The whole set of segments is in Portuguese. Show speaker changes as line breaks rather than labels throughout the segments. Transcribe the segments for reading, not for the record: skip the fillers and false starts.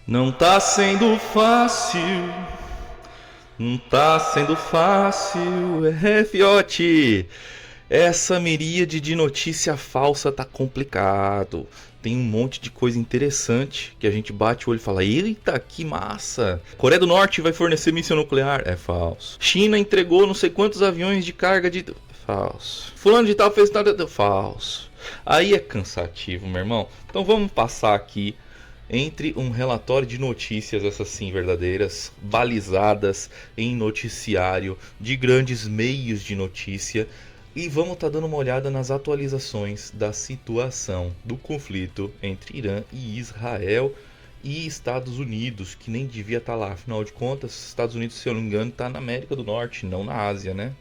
Não tá sendo fácil, não tá sendo fácil, fiote. Essa miríade de notícia falsa tá complicado. Tem um monte de coisa interessante que a gente bate o olho e fala: eita, que massa! Coreia do Norte vai fornecer míssil nuclear? É falso. China entregou não sei quantos aviões de carga de. Falso. Fulano de tal fez nada. Falso. Aí é cansativo, meu irmão. Então vamos passar aqui entre um relatório de notícias, essas sim verdadeiras, balizadas em noticiário de grandes meios de notícia, e vamos estar dando uma olhada nas atualizações da situação do conflito entre Irã e Israel e Estados Unidos, que nem devia estar lá. Afinal de contas, Estados Unidos, se eu não me engano, está na América do Norte, não na Ásia, né?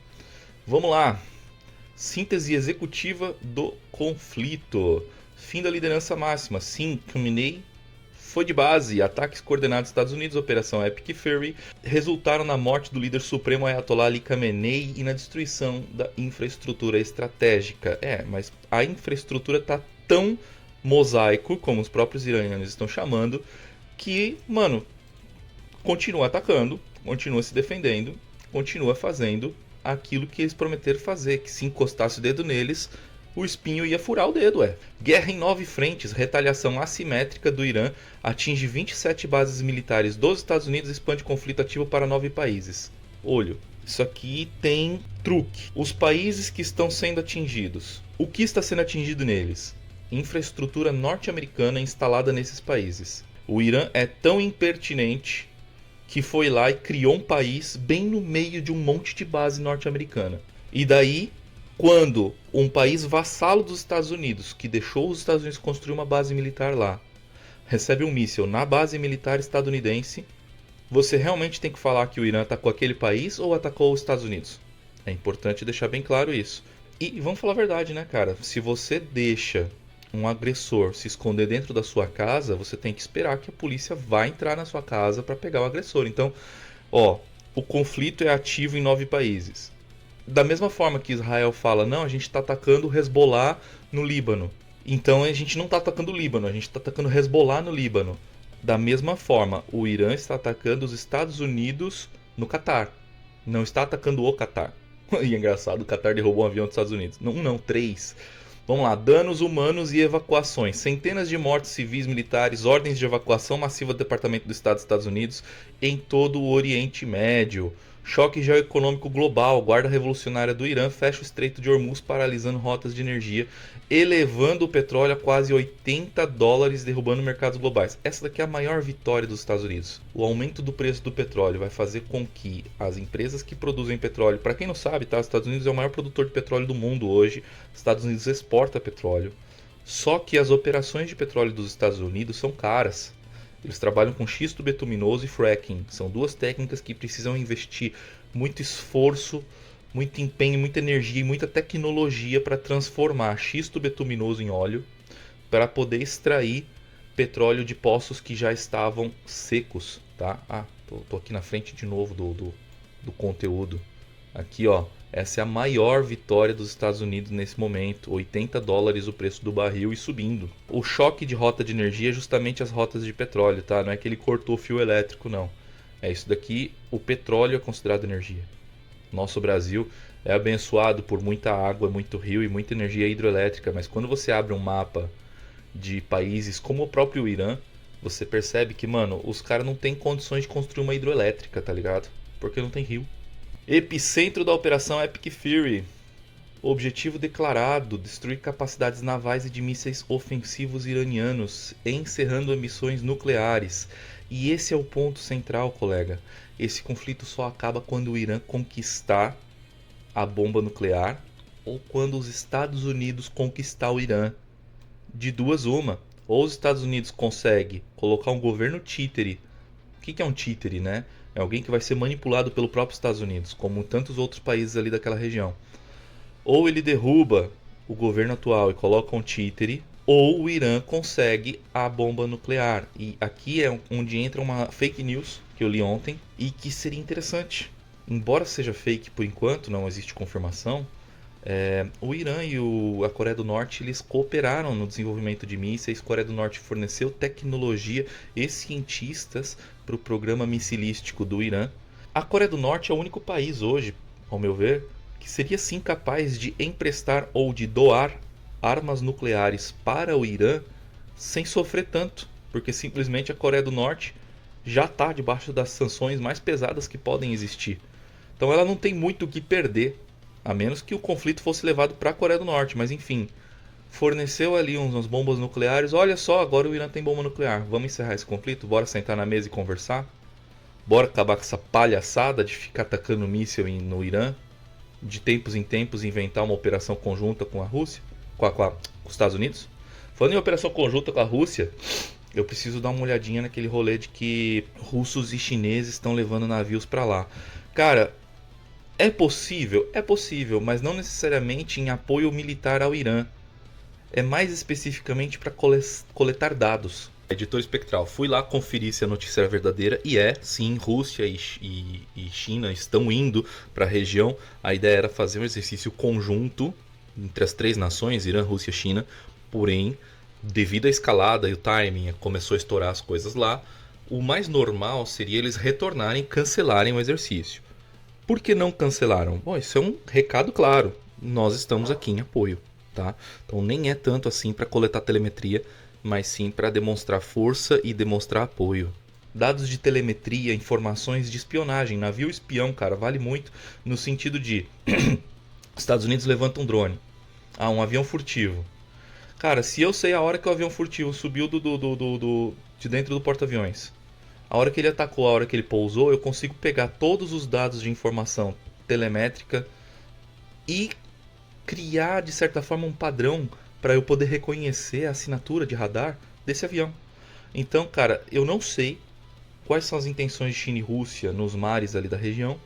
Vamos lá. Síntese executiva do conflito. Fim da liderança máxima. Sim, Khamenei foi de base. Ataques coordenados dos Estados Unidos, Operação Epic Fury, resultaram na morte do líder supremo Ayatollah Ali Khamenei e na destruição da infraestrutura estratégica. Mas a infraestrutura tá tão mosaico, como os próprios iranianos estão chamando, que, mano, continua atacando, continua se defendendo, continua fazendo aquilo que eles prometeram fazer, que se encostasse o dedo neles, o espinho ia furar o dedo, Guerra em 9 frentes, retaliação assimétrica do Irã atinge 27 bases militares dos Estados Unidos e expande conflito ativo para 9 países. Olho, isso aqui tem truque. Os países que estão sendo atingidos, o que está sendo atingido neles? Infraestrutura norte-americana instalada nesses países. O Irã é tão impertinente que foi lá e criou um país bem no meio de um monte de base norte-americana. E daí, quando um país vassalo dos Estados Unidos, que deixou os Estados Unidos construir uma base militar lá, recebe um míssil na base militar estadunidense, você realmente tem que falar que o Irã atacou aquele país ou atacou os Estados Unidos? É importante deixar bem claro isso. E vamos falar a verdade, né, cara? Se você deixa um agressor se esconder dentro da sua casa, você tem que esperar que a polícia vá entrar na sua casa para pegar o agressor. Então, o conflito é ativo em 9 países. Da mesma forma que Israel fala, não, a gente está atacando o Hezbollah no Líbano. Então a gente não está atacando o Líbano, a gente está atacando o Hezbollah no Líbano. Da mesma forma, o Irã está atacando os Estados Unidos no Catar. Não está atacando o Catar. E é engraçado, o Catar derrubou um avião dos Estados Unidos. Não, 3. Vamos lá, danos humanos e evacuações. Centenas de mortes civis militares, ordens de evacuação massiva do Departamento do Estado dos Estados Unidos em todo o Oriente Médio. Choque geoeconômico global. Guarda revolucionária do Irã fecha o Estreito de Hormuz, paralisando rotas de energia, elevando o petróleo a quase $80, derrubando mercados globais. Essa daqui é a maior vitória dos Estados Unidos. O aumento do preço do petróleo vai fazer com que as empresas que produzem petróleo, para quem não sabe, tá? Os Estados Unidos é o maior produtor de petróleo do mundo hoje. Os Estados Unidos exporta petróleo. Só que as operações de petróleo dos Estados Unidos são caras. Eles trabalham com xisto betuminoso e fracking. São duas técnicas que precisam investir muito esforço, muito empenho, muita energia e muita tecnologia para transformar xisto betuminoso em óleo, para poder extrair petróleo de poços que já estavam secos, tá? Tô aqui na frente de novo do conteúdo. Aqui, essa é a maior vitória dos Estados Unidos nesse momento. $80 o preço do barril e subindo. O choque de rota de energia é justamente as rotas de petróleo, tá? Não é que ele cortou o fio elétrico, não. É isso daqui, o petróleo é considerado energia. Nosso Brasil é abençoado por muita água, muito rio e muita energia hidroelétrica, mas quando você abre um mapa de países como o próprio Irã, você percebe que, mano, os caras não têm condições de construir uma hidroelétrica, tá ligado? Porque não tem rio. Epicentro da Operação Epic Fury. Objetivo declarado: destruir capacidades navais e de mísseis ofensivos iranianos, encerrando ambições nucleares. E esse é o ponto central, colega. Esse conflito só acaba quando o Irã conquistar a bomba nuclear ou quando os Estados Unidos conquistar o Irã. De duas uma. Ou os Estados Unidos conseguem colocar um governo títere. O que é um títere, né? É alguém que vai ser manipulado pelo próprio Estados Unidos, como tantos outros países ali daquela região. Ou ele derruba o governo atual e coloca um títere, ou o Irã consegue a bomba nuclear. E aqui é onde entra uma fake news que eu li ontem e que seria interessante. Embora seja fake por enquanto, não existe confirmação, O Irã e a Coreia do Norte eles cooperaram no desenvolvimento de mísseis. A Coreia do Norte forneceu tecnologia e cientistas para o programa missilístico do Irã. A Coreia do Norte é o único país hoje, ao meu ver, que seria sim capaz de emprestar ou de doar armas nucleares para o Irã sem sofrer tanto, porque simplesmente a Coreia do Norte já está debaixo das sanções mais pesadas que podem existir. Então ela não tem muito o que perder, a menos que o conflito fosse levado para a Coreia do Norte, mas enfim, forneceu ali umas bombas nucleares. Olha só, agora o Irã tem bomba nuclear. Vamos encerrar esse conflito? Bora sentar na mesa e conversar? Bora acabar com essa palhaçada de ficar atacando míssil no Irã? De tempos em tempos inventar uma operação conjunta com a Rússia? Com os Estados Unidos? Falando em operação conjunta com a Rússia, eu preciso dar uma olhadinha naquele rolê de que russos e chineses estão levando navios para lá. Cara, é possível? É possível, mas não necessariamente em apoio militar ao Irã. É mais especificamente para coletar dados. Editor Espectral, fui lá conferir se a notícia era verdadeira e sim, Rússia e China estão indo para a região. A ideia era fazer um exercício conjunto entre as três nações, Irã, Rússia e China, porém, devido à escalada e o timing, começou a estourar as coisas lá, o mais normal seria eles retornarem e cancelarem o exercício. Por que não cancelaram? Bom, isso é um recado claro, nós estamos aqui em apoio, tá? Então nem é tanto assim para coletar telemetria, mas sim para demonstrar força e demonstrar apoio. Dados de telemetria, informações de espionagem, navio espião, cara, vale muito no sentido de Estados Unidos levanta um drone, um avião furtivo. Cara, se eu sei a hora que o avião furtivo subiu de dentro do porta-aviões, a hora que ele atacou, a hora que ele pousou, eu consigo pegar todos os dados de informação telemétrica e criar, de certa forma, um padrão para eu poder reconhecer a assinatura de radar desse avião. Então, cara, eu não sei quais são as intenções de China e Rússia nos mares ali da região,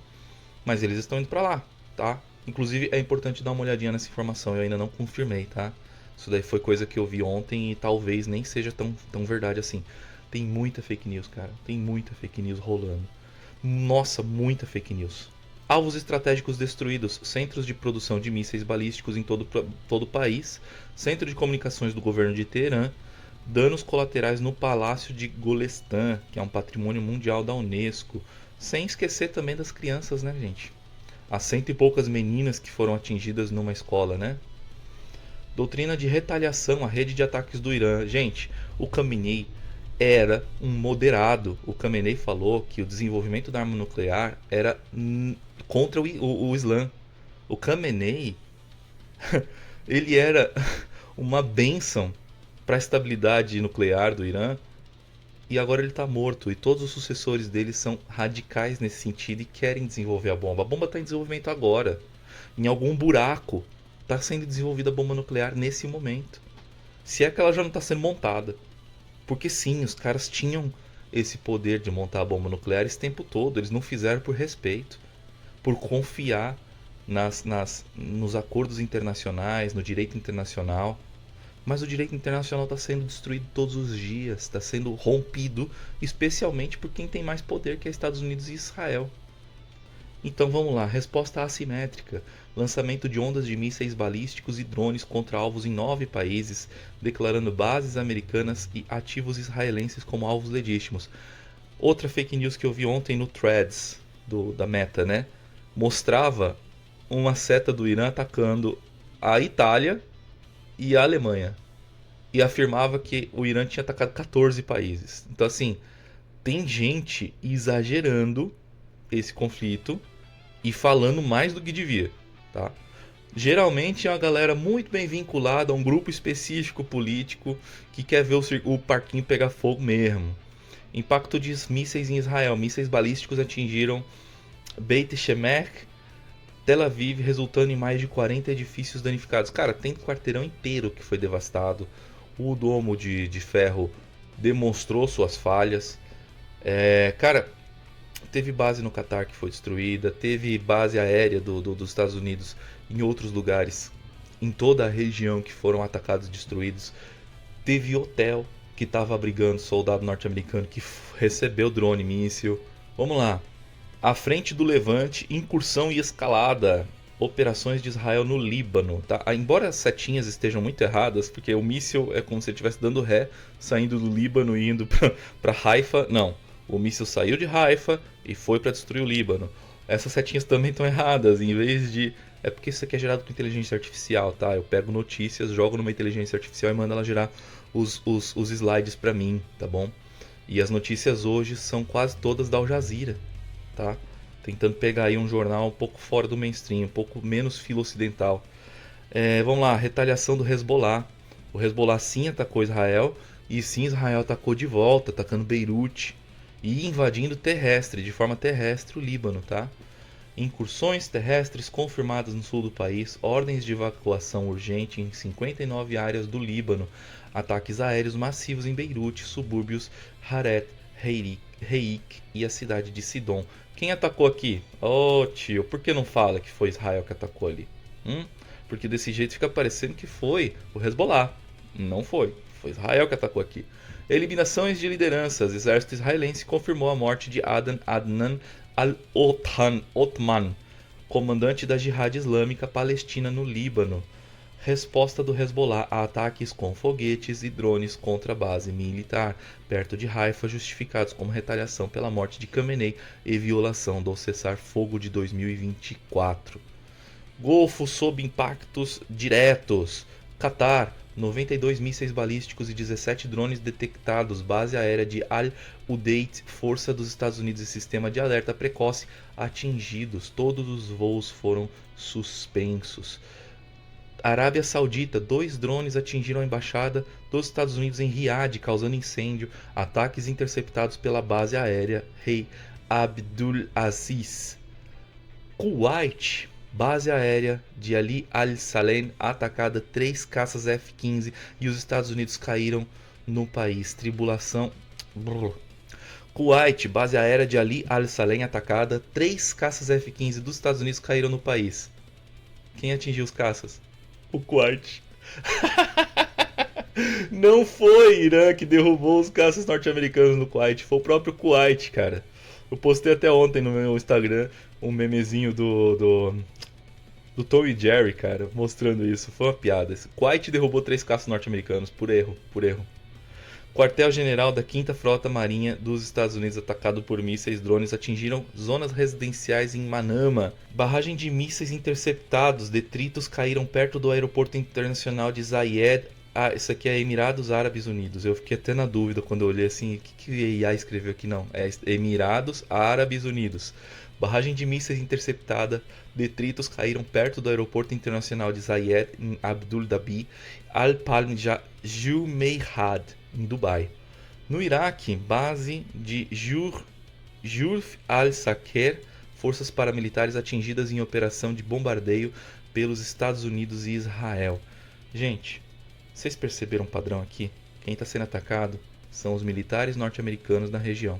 mas eles estão indo para lá, tá? Inclusive é importante dar uma olhadinha nessa informação, eu ainda não confirmei, tá? Isso daí foi coisa que eu vi ontem e talvez nem seja tão verdade assim. Tem muita fake news, cara. Tem muita fake news rolando. Nossa, muita fake news. Alvos estratégicos destruídos, centros de produção de mísseis balísticos em todo o país, centro de comunicações do governo de Teherã, danos colaterais no Palácio de Golestan, que é um patrimônio mundial da Unesco, sem esquecer também das crianças, né, gente? As cento e poucas meninas que foram atingidas numa escola, né? Doutrina de retaliação, a rede de ataques do Irã. Gente, o Khamenei era um moderado. O Khamenei falou que o desenvolvimento da arma nuclear era contra o Islã. O Khamenei, ele era uma bênção para a estabilidade nuclear do Irã. E agora ele está morto. E todos os sucessores dele são radicais nesse sentido e querem desenvolver a bomba. A bomba está em desenvolvimento agora. Em algum buraco está sendo desenvolvida a bomba nuclear nesse momento. Se é que ela já não está sendo montada. Porque sim, os caras tinham esse poder de montar a bomba nuclear esse tempo todo. Eles não fizeram por respeito, por confiar nos acordos internacionais, no direito internacional. Mas o direito internacional está sendo destruído todos os dias, está sendo rompido, especialmente por quem tem mais poder, que é Estados Unidos e Israel. Então vamos lá, resposta assimétrica. Lançamento de ondas de mísseis balísticos e drones contra alvos em 9 países, declarando bases americanas e ativos israelenses como alvos legítimos. Outra fake news que eu vi ontem no Threads da Meta, né? Mostrava uma seta do Irã atacando a Itália e a Alemanha. E afirmava que o Irã tinha atacado 14 países. Então assim, tem gente exagerando esse conflito e falando mais do que devia, tá? Geralmente é uma galera muito bem vinculada a um grupo específico político que quer ver o parquinho pegar fogo mesmo. Impacto de mísseis em Israel. Mísseis balísticos atingiram Beit Shemesh, Tel Aviv, resultando em mais de 40 edifícios danificados. Cara, tem quarteirão inteiro que foi devastado. O domo de ferro demonstrou suas falhas. Cara, teve base no Catar que foi destruída, teve base aérea dos Estados Unidos em outros lugares, em toda a região que foram atacados e destruídos. Teve hotel que estava abrigando soldado norte-americano que recebeu drone míssil. Vamos lá. À frente do Levante, incursão e escalada. operações de Israel no Líbano, tá? Embora as setinhas estejam muito erradas, porque o míssil é como se ele estivesse dando ré, saindo do Líbano e indo para Haifa. Não, o míssil saiu de Haifa e foi para destruir o Líbano. Essas setinhas também estão erradas, em vez de... É porque isso aqui é gerado com inteligência artificial, tá? Eu pego notícias, jogo numa inteligência artificial e mando ela gerar os slides para mim, tá bom? E as notícias hoje são quase todas da Al Jazeera, tá? Tentando pegar aí um jornal um pouco fora do mainstream, um pouco menos filo ocidental. Vamos lá, retaliação do Hezbollah. O Hezbollah sim atacou Israel, e sim Israel atacou de volta, atacando Beirute e invadindo de forma terrestre o Líbano, tá? Incursões terrestres confirmadas no sul do país, ordens de evacuação urgente em 59 áreas do Líbano, ataques aéreos massivos em Beirute, subúrbios Haret, Reik e a cidade de Sidon. Quem atacou aqui? Oh, tio, por que não fala que foi Israel que atacou ali? Porque desse jeito fica parecendo que foi o Hezbollah. Não foi. Foi Israel que atacou aqui. Eliminações de lideranças. Exército israelense confirmou a morte de Adnan al-Othman, comandante da Jihad Islâmica Palestina no Líbano. Resposta do Hezbollah a ataques com foguetes e drones contra a base militar perto de Haifa, justificados como retaliação pela morte de Khamenei e violação do cessar-fogo de 2024. Golfo sob impactos diretos. Catar, 92 mísseis balísticos e 17 drones detectados. Base aérea de Al-Udeid, força dos Estados Unidos e sistema de alerta precoce atingidos. Todos os voos foram suspensos. Arábia Saudita, 2 drones atingiram a embaixada dos Estados Unidos em Riad, causando incêndio. Ataques interceptados pela base aérea Rei Abdulaziz. Kuwait, base aérea de Ali Al-Salem atacada, 3 caças F-15 e os Estados Unidos caíram no país. Tribulação... Kuwait, base aérea de Ali Al-Salem atacada, 3 caças F-15 dos Estados Unidos caíram no país. Quem atingiu os caças? O Kuwait. Não foi Irã que derrubou os caças norte-americanos no Kuwait, foi o próprio Kuwait, cara. Eu postei até ontem no meu Instagram um memezinho do Tom e Jerry, cara, mostrando isso. Foi uma piada. Kuwait derrubou 3 caças norte-americanos por erro, Quartel-general da 5ª Frota Marinha dos Estados Unidos atacado por mísseis drones atingiram zonas residenciais em Manama. Barragem de mísseis interceptados. Detritos caíram perto do aeroporto internacional de Zayed. Ah, isso aqui é Emirados Árabes Unidos. Eu fiquei até na dúvida quando eu olhei assim, o que a IA escreveu aqui? Não, é Emirados Árabes Unidos. Barragem de mísseis interceptada. Detritos caíram perto do aeroporto internacional de Zayed em Abdul Dhabi Al-Palm Jumeirah, em Dubai. No Iraque, base de Jurf al-Saker, forças paramilitares atingidas em operação de bombardeio pelos Estados Unidos e Israel. Gente, vocês perceberam um padrão aqui? Quem está sendo atacado são os militares norte-americanos na região,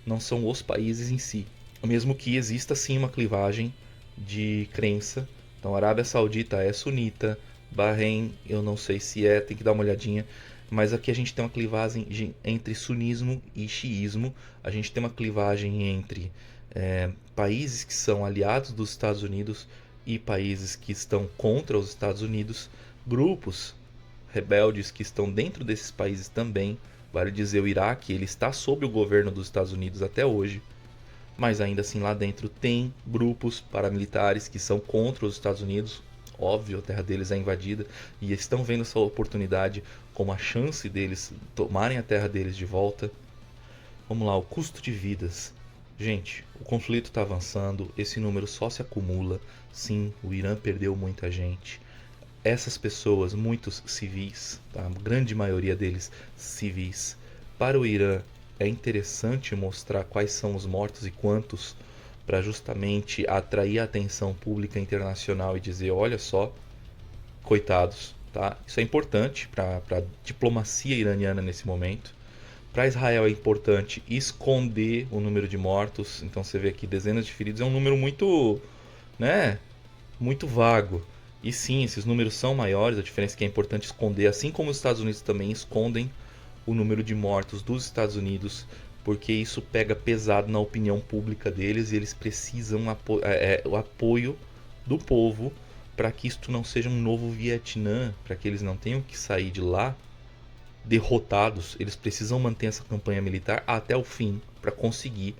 não são os países em si. Mesmo que exista sim uma clivagem de crença. Então, a Arábia Saudita é sunita, Bahrein, eu não sei se é, tem que dar uma olhadinha. Mas aqui a gente tem uma clivagem entre sunismo e xiismo. A gente tem uma clivagem entre países que são aliados dos Estados Unidos e países que estão contra os Estados Unidos. Grupos rebeldes que estão dentro desses países também. Vale dizer, o Iraque ele está sob o governo dos Estados Unidos até hoje. Mas ainda assim lá dentro tem grupos paramilitares que são contra os Estados Unidos. Óbvio, a terra deles é invadida e estão vendo essa oportunidade como a chance deles tomarem a terra deles de volta. Vamos lá, o custo de vidas. Gente, o conflito está avançando, esse número só se acumula. Sim, o Irã perdeu muita gente. Essas pessoas, muitos civis, tá? A grande maioria deles civis. Para o Irã é interessante mostrar quais são os mortos e quantos, para justamente atrair a atenção pública internacional e dizer, olha só, coitados, tá? Isso é importante para a diplomacia iraniana nesse momento. Para Israel é importante esconder o número de mortos. Então você vê aqui dezenas de feridos, é um número muito, né, muito vago. E sim, esses números são maiores, a diferença é que é importante esconder, assim como os Estados Unidos também escondem o número de mortos dos Estados Unidos, porque isso pega pesado na opinião pública deles e eles precisam o apoio do povo, para que isto não seja um novo Vietnã, para que eles não tenham que sair de lá derrotados. Eles precisam manter essa campanha militar até o fim para conseguir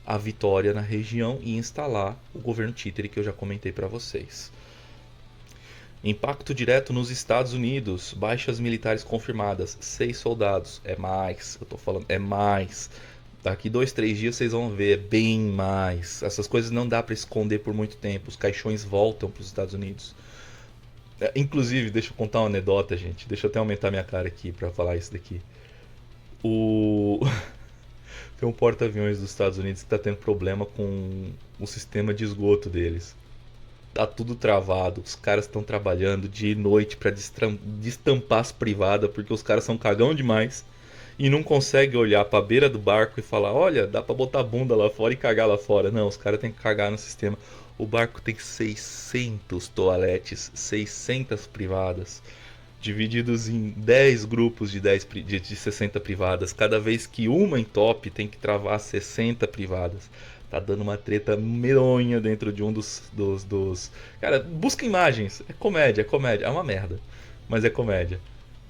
a vitória na região e instalar o governo títere que eu já comentei para vocês. Impacto direto nos Estados Unidos. Baixas militares confirmadas. 6 soldados. É mais. Eu tô falando, é mais. Daqui 2, 3 dias vocês vão ver. É bem mais. Essas coisas não dá para esconder por muito tempo. Os caixões voltam para os Estados Unidos. Inclusive, deixa eu contar uma anedota, gente. Deixa eu até aumentar minha cara aqui para falar isso daqui. O... Tem um porta-aviões dos Estados Unidos que está tendo problema com o sistema de esgoto deles. Tá tudo travado, os caras estão trabalhando dia e noite para destampar as privadas, porque os caras são cagão demais e não conseguem olhar para a beira do barco e falar: olha, dá para botar a bunda lá fora e cagar lá fora. Não, os caras têm que cagar no sistema. O barco tem 600 toaletes, 600 privadas, divididos em 10 grupos de 60 privadas. Cada vez que uma entope, tem que travar 60 privadas. Tá dando uma treta medonha dentro de um dos... Cara, busca imagens. É comédia, é comédia. É uma merda, mas é comédia.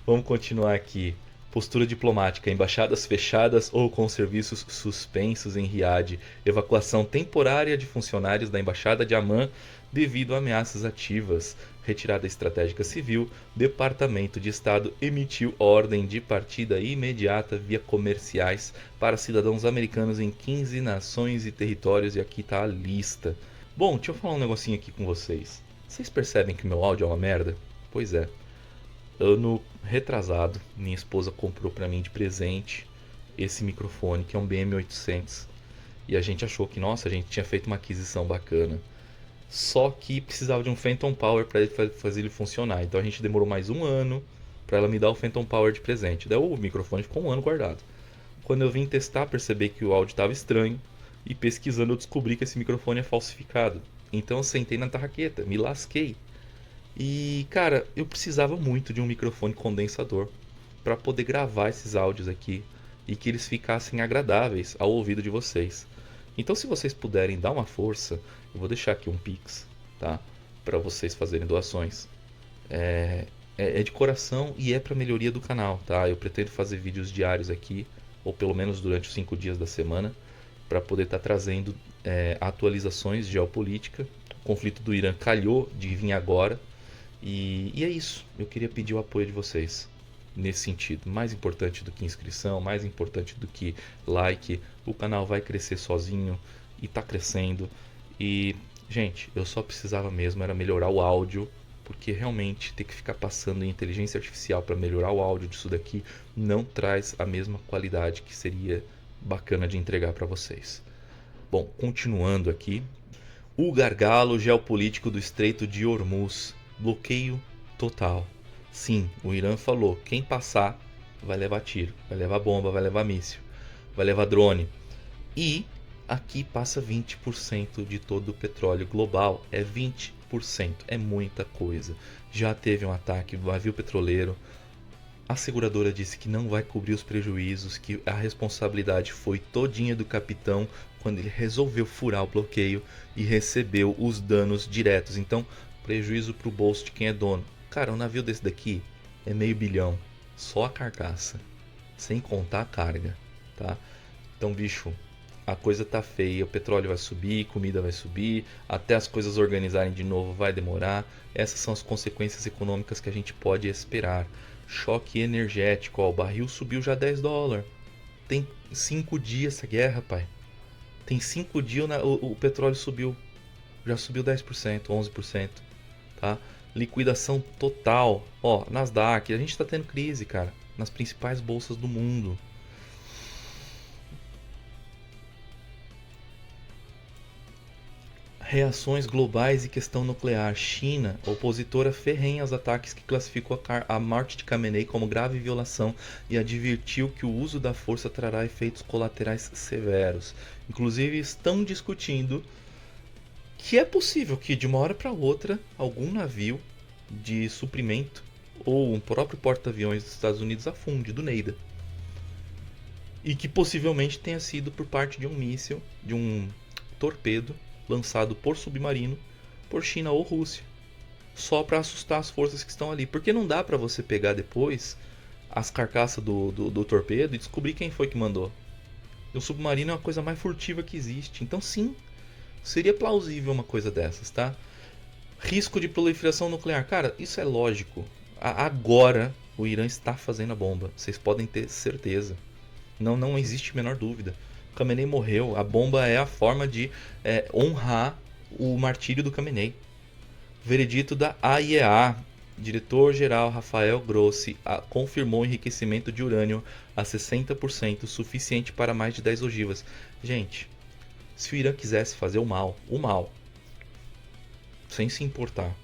Vamos continuar aqui. Postura diplomática. Embaixadas fechadas ou com serviços suspensos em Riad. Evacuação temporária de funcionários da Embaixada de Amman devido a ameaças ativas. Retirada estratégica civil. Departamento de Estado emitiu ordem de partida imediata via comerciais para cidadãos americanos em 15 nações e territórios. E aqui está a lista. Bom, deixa eu falar um negocinho aqui com vocês. Vocês percebem que meu áudio é uma merda? Pois é. Ano retrasado, minha esposa comprou para mim de presente esse microfone, que é um BM800. E a gente achou que, nossa, a gente tinha feito uma aquisição bacana. Só que precisava de um Phantom Power para fazer ele funcionar. Então a gente demorou mais um ano para ela me dar o Phantom Power de presente. Daí o microfone ficou um ano guardado. Quando eu vim testar, percebi que o áudio estava estranho. E pesquisando eu descobri que esse microfone é falsificado. Então eu sentei na tarraqueta, me lasquei. E cara, eu precisava muito de um microfone condensador para poder gravar esses áudios aqui e que eles ficassem agradáveis ao ouvido de vocês. Então, se vocês puderem dar uma força, eu vou deixar aqui um Pix, tá? Para vocês fazerem doações. É de coração e é para melhoria do canal, tá? Eu pretendo fazer vídeos diários aqui, ou pelo menos durante os 5 dias da semana, para poder estar trazendo atualizações de geopolítica. O conflito do Irã calhou de vir agora. E é isso, eu queria pedir o apoio de vocês nesse sentido. Mais importante do que inscrição, mais importante do que like, o canal vai crescer sozinho e tá crescendo. E, gente, eu só precisava mesmo era melhorar o áudio, porque realmente ter que ficar passando em inteligência artificial para melhorar o áudio disso daqui não traz a mesma qualidade que seria bacana de entregar para vocês. Bom, continuando aqui, o gargalo geopolítico do Estreito de Hormuz. Bloqueio total. Sim, o Irã falou, quem passar vai levar tiro, vai levar bomba, vai levar míssil, vai levar drone. E aqui passa 20% de todo o petróleo global. É 20%, é muita coisa. Já teve um ataque, um navio petroleiro. A seguradora disse que não vai cobrir os prejuízos, que a responsabilidade foi todinha do capitão quando ele resolveu furar o bloqueio e recebeu os danos diretos. Então, prejuízo para o bolso de quem é dono. Cara, um navio desse daqui é $500 milhão, só a carcaça, sem contar a carga, tá? Então, bicho, a coisa tá feia, o petróleo vai subir, comida vai subir, até as coisas organizarem de novo vai demorar. Essas são as consequências econômicas que a gente pode esperar. Choque energético, ó, o barril subiu já $10. Tem 5 dias essa guerra, pai. Tem 5 dias o petróleo subiu, já subiu 10%, 11%. Tá? Liquidação total. Ó, Nasdaq, a gente tá tendo crise, cara, nas principais bolsas do mundo. Reações globais e questão nuclear. China, opositora ferrenha aos ataques, que classificou a morte de Khamenei como grave violação e advertiu que o uso da força trará efeitos colaterais severos. Inclusive, estão discutindo que é possível que de uma hora para outra algum navio de suprimento ou um próprio porta-aviões dos Estados Unidos afunde do Neida. E que possivelmente tenha sido por parte de um míssil, de um torpedo lançado por submarino por China ou Rússia, só para assustar as forças que estão ali. Porque não dá para você pegar depois as carcaças do torpedo e descobrir quem foi que mandou. O submarino é uma coisa mais furtiva que existe. Então sim, seria plausível uma coisa dessas, tá? Risco de proliferação nuclear. Cara, isso é lógico. Agora o Irã está fazendo a bomba. Vocês podem ter certeza. Não existe a menor dúvida. Khamenei morreu. A bomba é a forma de honrar o martírio do Khamenei. Veredito da AIEA. Diretor-geral Rafael Grossi confirmou enriquecimento de urânio a 60%, suficiente para mais de 10 ogivas. Gente, se o Irã quisesse fazer o mal, sem se importar,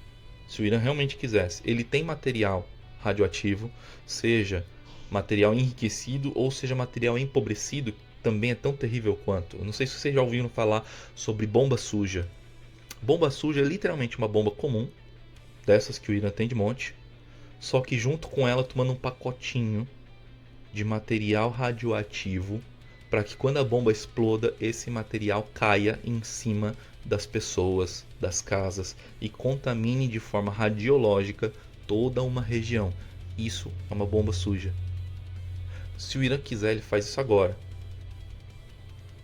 se o Irã realmente quisesse, ele tem material radioativo, seja material enriquecido ou seja material empobrecido, também é tão terrível quanto. Eu não sei se vocês já ouviram falar sobre bomba suja. Bomba suja é literalmente uma bomba comum, dessas que o Irã tem de monte, só que junto com ela tomando um pacotinho de material radioativo para que quando a bomba exploda, esse material caia em cima das pessoas, das casas e contamine de forma radiológica toda uma região. Isso é uma bomba suja. Se o Irã quiser, ele faz isso agora.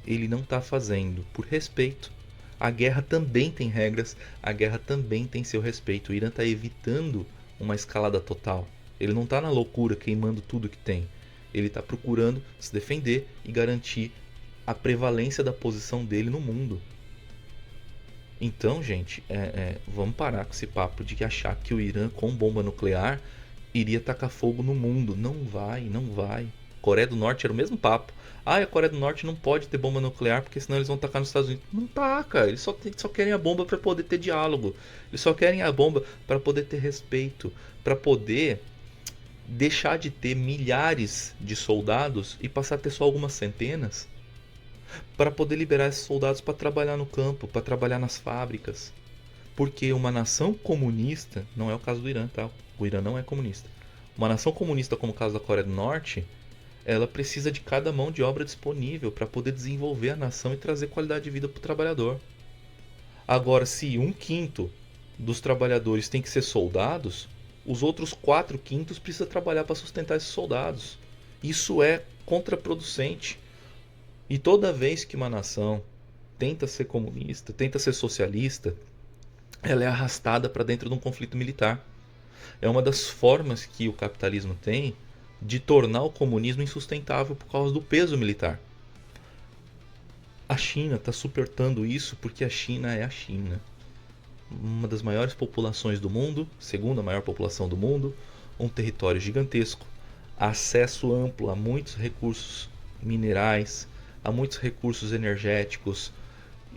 Ele não está fazendo por respeito. A guerra também tem regras, a guerra também tem seu respeito. O Irã está evitando uma escalada total. Ele não está na loucura queimando tudo que tem. Ele está procurando se defender e garantir a prevalência da posição dele no mundo. Então, gente, vamos parar com esse papo de achar que o Irã com bomba nuclear iria tacar fogo no mundo. Não vai. Coreia do Norte era o mesmo papo. A Coreia do Norte não pode ter bomba nuclear porque senão eles vão tacar nos Estados Unidos. Não taca, eles só querem a bomba para poder ter diálogo. Eles só querem a bomba para poder ter respeito, para poder deixar de ter milhares de soldados e passar a ter só algumas centenas, para poder liberar esses soldados para trabalhar no campo, para trabalhar nas fábricas. Porque uma nação comunista, não é o caso do Irã, tá? O Irã não é comunista. Uma nação comunista como o caso da Coreia do Norte, ela precisa de cada mão de obra disponível para poder desenvolver a nação e trazer qualidade de vida para o trabalhador. Agora, se 1/5 dos trabalhadores tem que ser soldados, os outros 4/5 precisam trabalhar para sustentar esses soldados. Isso é contraproducente. E toda vez que uma nação tenta ser comunista, tenta ser socialista, ela é arrastada para dentro de um conflito militar. É uma das formas que o capitalismo tem de tornar o comunismo insustentável por causa do peso militar. A China está suportando isso porque a China é a China. Uma das maiores populações do mundo, segunda maior população do mundo, um território gigantesco, acesso amplo a muitos recursos minerais, a muitos recursos energéticos.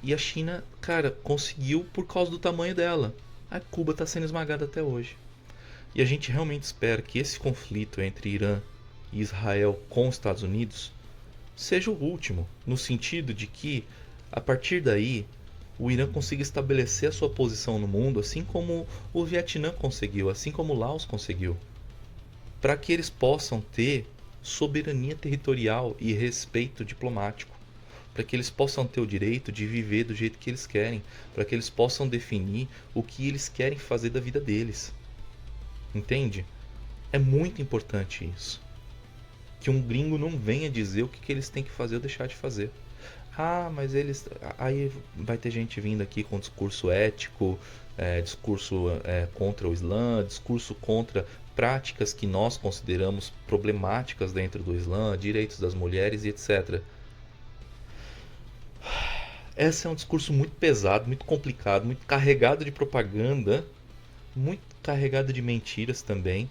E a China, cara, conseguiu por causa do tamanho dela. A Cuba está sendo esmagada até hoje. E a gente realmente espera que esse conflito entre Irã e Israel com os Estados Unidos seja o último, no sentido de que, a partir daí, o Irã consiga estabelecer a sua posição no mundo, assim como o Vietnã conseguiu, assim como o Laos conseguiu, para que eles possam ter soberania territorial e respeito diplomático, para que eles possam ter o direito de viver do jeito que eles querem, para que eles possam definir o que eles querem fazer da vida deles. Entende? É muito importante isso. Que um gringo não venha dizer o que eles têm que fazer ou deixar de fazer. Mas eles... Aí vai ter gente vindo aqui com discurso ético, discurso contra o Islã, discurso contra práticas que nós consideramos problemáticas dentro do Islã, direitos das mulheres e etc. Esse é um discurso muito pesado, muito complicado, muito carregado de propaganda, muito carregado de mentiras também.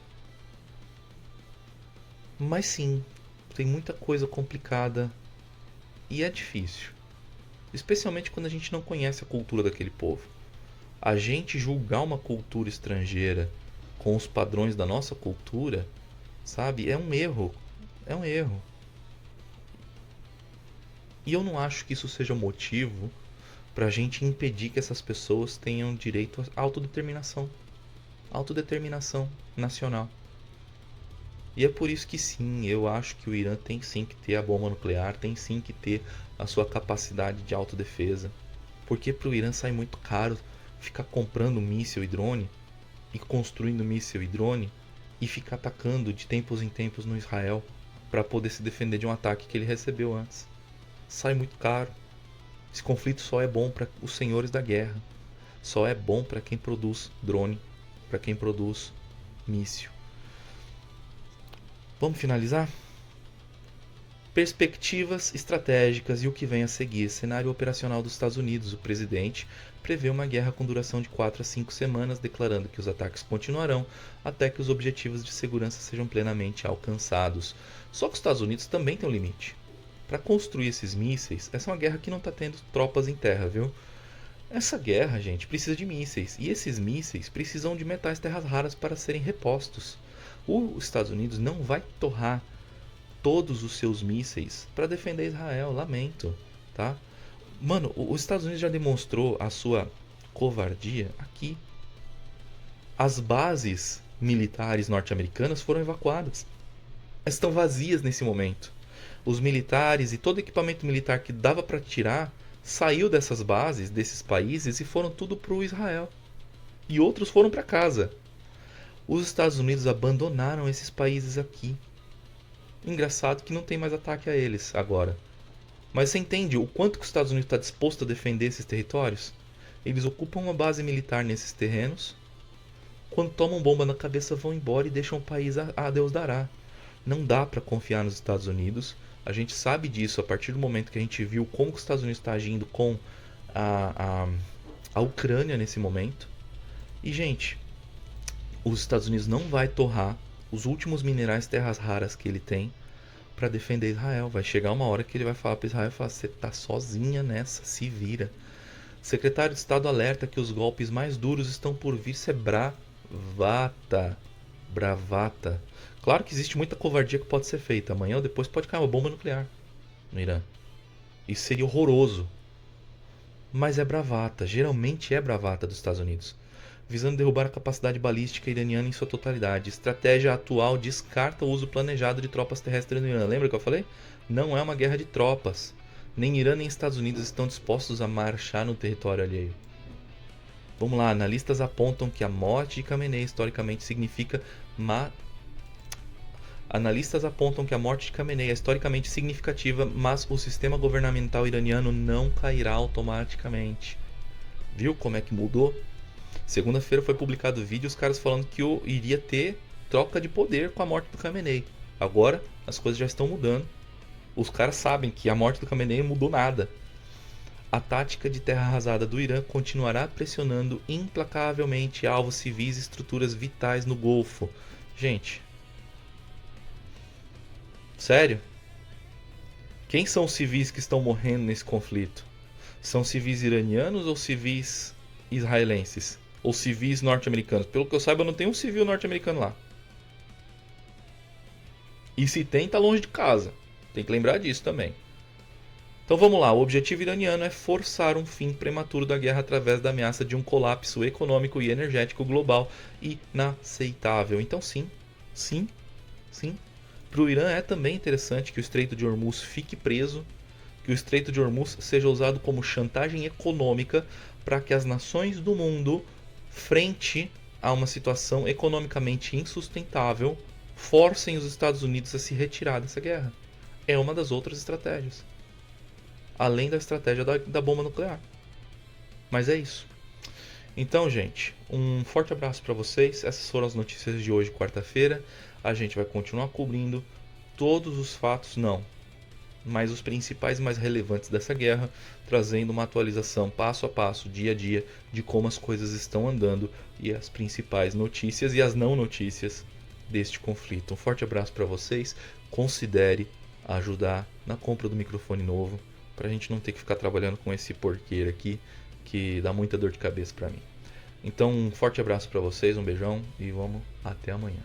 Mas sim, tem muita coisa complicada e é difícil. Especialmente quando a gente não conhece a cultura daquele povo. A gente julgar uma cultura estrangeira com os padrões da nossa cultura, sabe, é um erro. É um erro. E eu não acho que isso seja motivo pra gente impedir que essas pessoas tenham direito à autodeterminação. Autodeterminação nacional. E é por isso que sim, eu acho que o Irã tem sim que ter a bomba nuclear, tem sim que ter a sua capacidade de autodefesa. Porque pro Irã sai muito caro ficar comprando míssil e drone e construindo míssil e drone e ficar atacando de tempos em tempos no Israel para poder se defender de um ataque que ele recebeu antes. Sai muito caro. Esse conflito só é bom para os senhores da guerra. Só é bom para quem produz drone, para quem produz míssil. Vamos finalizar? Perspectivas estratégicas e o que vem a seguir. Cenário operacional dos Estados Unidos. O presidente prevê uma guerra com duração de 4 a 5 semanas, declarando que os ataques continuarão até que os objetivos de segurança sejam plenamente alcançados. Só que os Estados Unidos também tem um limite. Para construir esses mísseis, essa é uma guerra que não está tendo tropas em terra, viu? Essa guerra, gente, precisa de mísseis. E esses mísseis precisam de metais terras raras para serem repostos. Os Estados Unidos não vai torrar todos os seus mísseis para defender Israel, lamento, tá? Mano, os Estados Unidos já demonstrou a sua covardia aqui. As bases militares norte-americanas foram evacuadas. Estão vazias nesse momento. Os militares e todo equipamento militar que dava para tirar saiu dessas bases, desses países, e foram tudo para o Israel. E outros foram para casa. Os Estados Unidos abandonaram esses países aqui. Engraçado que não tem mais ataque a eles agora. Mas você entende o quanto que os Estados Unidos está disposto a defender esses territórios? Eles ocupam uma base militar nesses terrenos. Quando tomam bomba na cabeça vão embora e deixam o país a Deus dará. Não dá para confiar nos Estados Unidos. A gente sabe disso a partir do momento que a gente viu como que os Estados Unidos está agindo com a Ucrânia nesse momento. E, gente, os Estados Unidos não vai torrar os últimos minerais terras raras que ele tem para defender Israel. Vai chegar uma hora que ele vai falar para Israel, você tá sozinha nessa, se vira. O secretário de Estado alerta que os golpes mais duros estão por vir. Isso é bravata. Bravata. Claro que existe muita covardia que pode ser feita. Amanhã ou depois pode cair uma bomba nuclear no Irã. Isso seria horroroso. Mas é bravata. Geralmente é bravata dos Estados Unidos. Visando derrubar a capacidade balística iraniana em sua totalidade. Estratégia atual descarta o uso planejado de tropas terrestres no Irã. Lembra que eu falei? Não é uma guerra de tropas. Nem Irã nem Estados Unidos estão dispostos a marchar no território alheio. Vamos lá, analistas apontam que a morte de Khamenei historicamente significa Analistas apontam que a morte de Khamenei é historicamente significativa, mas o sistema governamental iraniano não cairá automaticamente. Viu como é que mudou? Segunda-feira foi publicado vídeo os caras falando que iria ter troca de poder com a morte do Khamenei. Agora as coisas já estão mudando. Os caras sabem que a morte do Khamenei não mudou nada. A tática de terra arrasada do Irã continuará pressionando implacavelmente alvos civis e estruturas vitais no Golfo. Gente, sério? Quem são os civis que estão morrendo nesse conflito? São civis iranianos ou civis israelenses? Ou civis norte-americanos? Pelo que eu saiba, não tem um civil norte-americano lá. E se tem, tá longe de casa. Tem que lembrar disso também. Então vamos lá, o objetivo iraniano é forçar um fim prematuro da guerra através da ameaça de um colapso econômico e energético global inaceitável. Então sim. Para o Irã é também interessante que o Estreito de Hormuz fique preso, que o Estreito de Hormuz seja usado como chantagem econômica para que as nações do mundo, frente a uma situação economicamente insustentável, forcem os Estados Unidos a se retirar dessa guerra. É uma das outras estratégias. Além da estratégia da bomba nuclear. Mas é isso. Então, gente, um forte abraço para vocês. Essas foram as notícias de hoje, quarta-feira. A gente vai continuar cobrindo todos os fatos, mas os principais e mais relevantes dessa guerra, trazendo uma atualização passo a passo, dia a dia, de como as coisas estão andando e as principais notícias e as não notícias deste conflito. Um forte abraço para vocês. Considere ajudar na compra do microfone novo, pra gente não ter que ficar trabalhando com esse porqueiro aqui, que dá muita dor de cabeça pra mim. Então, um forte abraço pra vocês, um beijão e vamos até amanhã.